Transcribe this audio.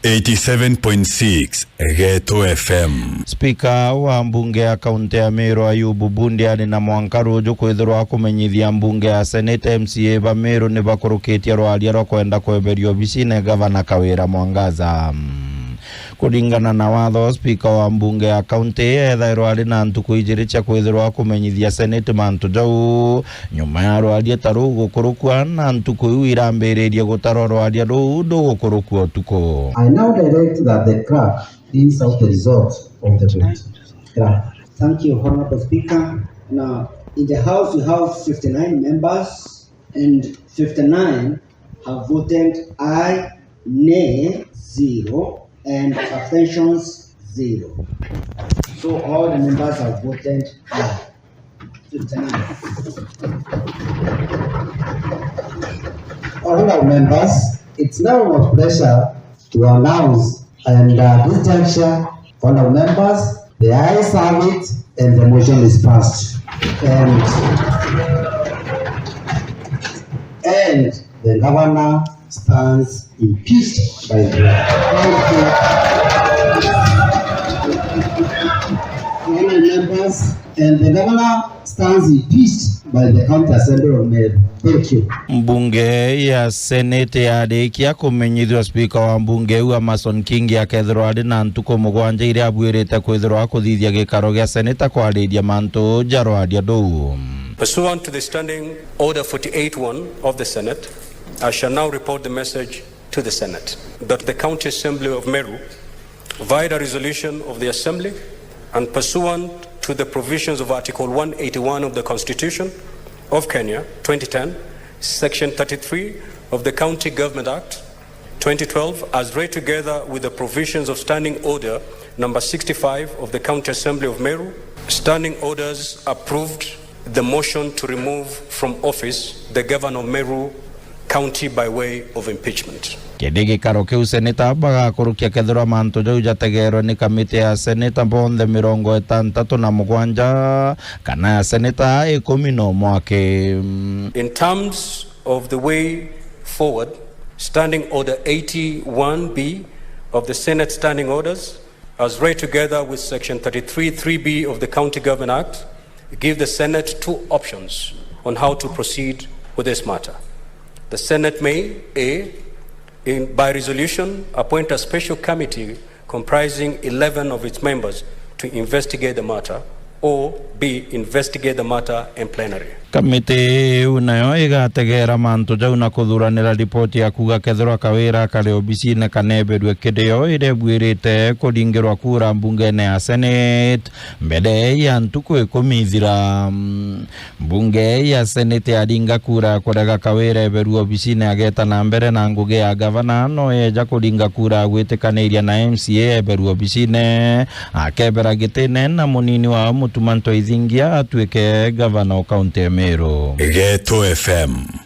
87.6 Geto FM. Speaker wa mbunge ya kaunti ya Meru Ayubu Bundiani na Mwangaza kwithirwa kumenyithia mbunge ya Senate MCA ba Meru ne bakurukitie rwaria ro kwenda kweberio bicine gavana Kawira Mwangaza. Kulingana na watho, speaker wa mbunge ya kaunti ethairwo ari na ntuku ijiri cia kwithirwa kumenyithia Senate mantu jau nyuma ya rwaria taru gukurukwa na ntuku iu irambiririe gutaro rwaria ru ndugukurukwa utuku. I now direct that the clerk reads out the result of the vote. Thank you, Honorable Speaker. Now, in the House, we have 59 members, and 59 have voted aye, nay, 0, and abstentions 0. So all the members have voted aye. 59. Honorable members, it's now my pleasure to announce, and this juncture, honorable members, the ayes have it, and the motion is passed. And the governor stands impeached by the honorable members, and the governor stands impeached by the county assembly of Meru. Thank you. Mbunge ya Senate yadekia kumenyithwa speaker wa mbunge wa Mason King akethirwa ari na ntuko mugwanja ire abwirite kwithirwa kuthithia gikaro gia Senate kwariria mantu jarwaria ndou. Pursuant to the Standing Order 48.1 of the Senate, I shall now report the message to the Senate that the County Assembly of Meru, via the resolution of the Assembly and pursuant to the provisions of Article 181 of the Constitution of Kenya, 2010, Section 33 of the County Government Act, 2012, as read together with the provisions of Standing Order number 65 of the County Assembly of Meru, Standing Orders approved the motion to remove from office the Governor of Meru County by way of impeachment. Kedege karo kiu Seneta baga kurukia kethirwa mantu jau jategero ni kamite ya Seneta bonthe 67 kana ya Seneta 10 mwake. In terms of the way forward, Standing Order 81B of the Senate Standing Orders, as read together with Section 33(3)B of the County Government Act, give the Senate two options on how to proceed with this matter. The Senate may, A, by resolution, appoint a special committee comprising 11 of its members to investigate the matter, or B, investigate the matter in plenary. Kamite unayo igategera mantu jau na kuthuranira ripoti ya kuga kethirwa Kawira kare obicine kaneberwe kideo ire bwirite kuringirwa kura mbungene ya Senate mbere ya ntuku 10 mbunge ya Senate aringa kura kurega Kawira eberu obicine ageta na mbere na nguge ya governor no eja kuringa kura gwitikaniria na MCA eberu obicine akebera gitene na munini wa mutumanto ithingia atwike governor county Meru. Geto FM.